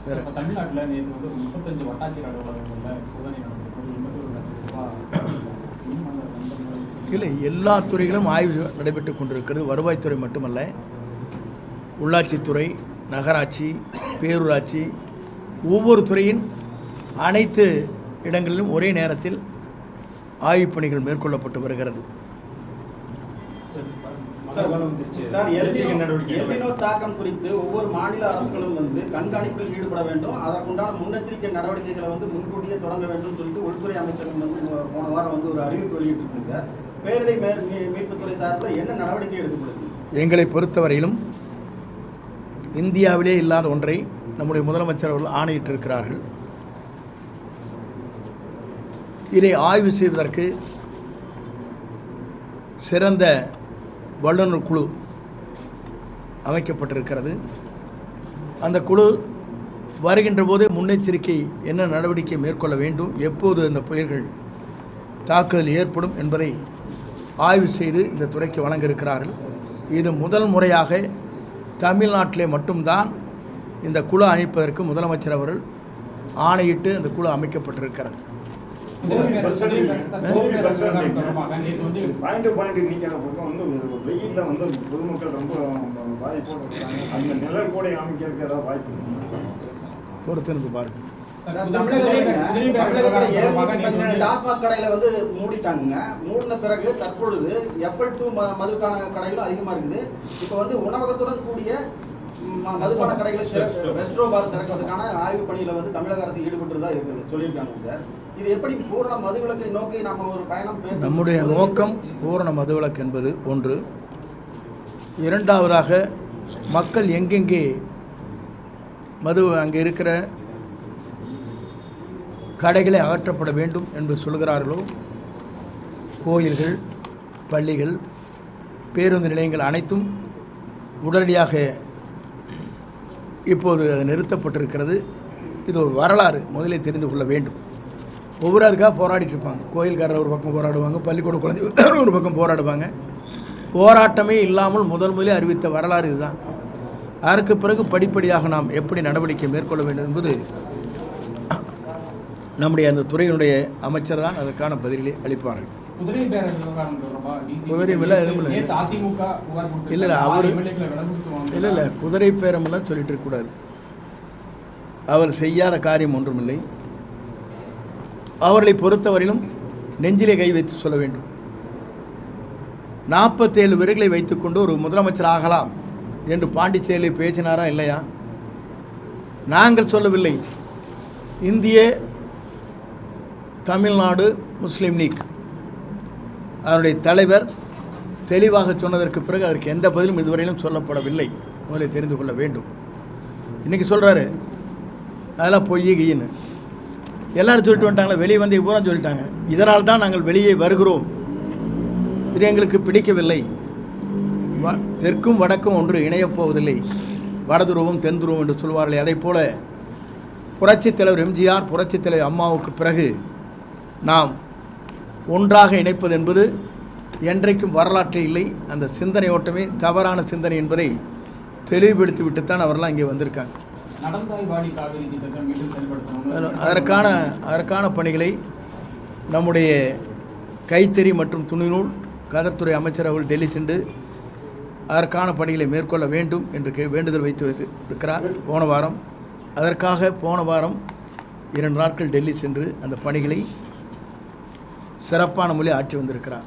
தமிழ்நாட்டில் நேற்று வந்து 35 வட்டாட்சியர் அலுவலகங்களில் சோதனை நடந்திருக்கும். 81 லட்சம் ரூபாய். இல்லை, எல்லா துறைகளும் ஆய்வு நடைபெற்று கொண்டிருக்கிறது. வருவாய்த்துறை மட்டுமல்ல, உள்ளாட்சித்துறை, நகராட்சி, பேரூராட்சி, ஒவ்வொரு துறையின் அனைத்து இடங்களிலும் ஒரே நேரத்தில் ஆய்வுப் பணிகள் மேற்கொள்ளப்பட்டு வருகிறது. தாக்கம் குறித்து ஒவ்வொரு மாநில அரசுகளும் வந்து கண்காணிப்பில் ஈடுபட வேண்டும், அதற்குண்டான முன்னெச்சரிக்கை நடவடிக்கைகளை வந்து முன்கூட்டியே தொடங்க வேண்டும் சொல்லிட்டு உள்துறை அமைச்சகம் வந்து போன வாரம் வந்து ஒரு அறிவிப்பு வெளியிட்டிருக்குங்க சார். பேரிடர் மீட்புத்துறை சார்பில் என்ன நடவடிக்கை எடுக்கப்படுது? எங்களை பொறுத்தவரையிலும் இந்தியாவிலே இல்லாத ஒன்றை நம்முடைய முதலமைச்சர் அவர்கள் ஆணையிட்டிருக்கிறார்கள். இதை ஆய்வு செய்வதற்கு சிறந்த வல்லுநர் குழு அமைக்கப்பட்டிருக்கிறது. அந்த குழு வருகின்ற போதே முன்னெச்சரிக்கை என்ன நடவடிக்கை மேற்கொள்ள வேண்டும், எப்போது அந்த புயல்கள் தாக்குதல் ஏற்படும் என்பதை ஆய்வு செய்து இந்த துறைக்கு வழங்க இருக்கிறார்கள். இது முதல் முறையாக தமிழ்நாட்டிலே மட்டும்தான் இந்த குழு அமைப்பதற்கு முதலமைச்சர் அவர்கள் ஆணையிட்டு அந்த குழு அமைக்கப்பட்டிருக்கிறது. பொறுத்து பாருங்க. டாஸ்மாக் கடையில வந்து மூடிட்டாங்க. மூடின பிறகு தற்பொழுது FL2 மதுக்கான கடைகளும் அதிகமா இருக்குது. இப்போ வந்து உணவகத்துடன் கூடிய மதுபான கடைகளை ரெஸ்ட்ரோ பார் திறக்கிறதுக்கான ஆய்வு பணியில வந்து தமிழக அரசு ஈடுபட்டுதான் இருக்குது சொல்லியிருக்காங்க சார். இது எப்படி பூரண மதுவிலக்கை நோக்கி நம்ம ஒரு பயணம்? நம்முடைய நோக்கம் பூரண மதுவிலக்கு என்பது ஒன்று. இரண்டாவதாக மக்கள் எங்கெங்கே மது அங்கே இருக்கிற கடைகளை அகற்றப்பட வேண்டும் என்று சொல்கிறார்களோ, கோயில்கள், பள்ளிகள், பேருந்து நிலையங்கள் அனைத்தும் உடனடியாக இப்போது அது நிறுத்தப்பட்டிருக்கிறது. இது ஒரு வரலாறு, முதலே தெரிந்து கொள்ள வேண்டும். ஒவ்வொரு அதுக்காக போராடிட்டு இருப்பாங்க. கோயில்காரர் ஒரு பக்கம் போராடுவாங்க, பள்ளிக்கூட குழந்தை ஒரு பக்கம் போராடுவாங்க. போராட்டமே இல்லாமல் முதலில் அறிவித்த வரலாறு இதுதான். அதற்கு பிறகு படிப்படியாக நாம் எப்படி நடவடிக்கை மேற்கொள்ள வேண்டும் என்பது நம்முடைய அந்த துறையினுடைய அமைச்சர் தான் அதற்கான பதிலை அளிப்பார்கள். குதிரை மேல எதுவும் இல்லை, அவர் இல்லை குதிரை பேரமெல்லாம் சொல்லிட்டு இருக்கக்கூடாது. அவர் செய்யாத காரியம் ஒன்றுமில்லை. அவர்களை பொறுத்தவரையிலும் நெஞ்சிலே கை வைத்து சொல்ல வேண்டும். 47 பேர்களை வைத்துக்கொண்டு ஒரு முதலமைச்சர் ஆகலாம் என்று பாண்டிச்சேரியில் பேசினாரா இல்லையா? நாங்கள் சொல்லவில்லை. இந்திய தமிழ்நாடு முஸ்லீம் லீக் அதனுடைய தலைவர் தெளிவாக சொன்னதற்கு பிறகு அதற்கு எந்த பதிலும் இதுவரையிலும் சொல்லப்படவில்லை. முதலை தெரிந்து கொள்ள வேண்டும். இன்றைக்கி சொல்கிறாரு அதெல்லாம் பொய் கியின்னு எல்லோரும் சொல்லிட்டு வந்துட்டாங்களா, வெளியே வந்து பூரா சொல்லிட்டாங்க. இதனால் தான் நாங்கள் வெளியே வருகிறோம், இது எங்களுக்கு பிடிக்கவில்லை. தெற்கும் வடக்கும் ஒன்று இணையப் போவதில்லை, வடதுருவம் தென் துருவம் என்று சொல்வார்களே, அதை போல புரட்சித் தலைவர் எம்ஜிஆர், புரட்சித் தலைவர் அம்மாவுக்கு பிறகு நாம் ஒன்றாக இணைப்பது என்பது என்றைக்கும் வரலாற்றில் இல்லை. அந்த சிந்தனை ஓட்டமே தவறான சிந்தனை என்பதை தெளிவுபடுத்திவிட்டுத்தான் அவரெல்லாம் இங்கே வந்திருக்காங்க. அதற்கான பணிகளை நம்முடைய கைத்தறி மற்றும் துணிநூல் கதர்த்துறை அமைச்சர் அவர்கள் டெல்லி சென்று அதற்கான பணிகளை மேற்கொள்ள வேண்டும் என்று வேண்டுதல் வைத்து இருக்கிறார். அதற்காக போன வாரம் 2 நாட்கள் டெல்லி சென்று அந்த பணிகளை சிறப்பான முறையில் ஆற்றி வந்திருக்கிறார்.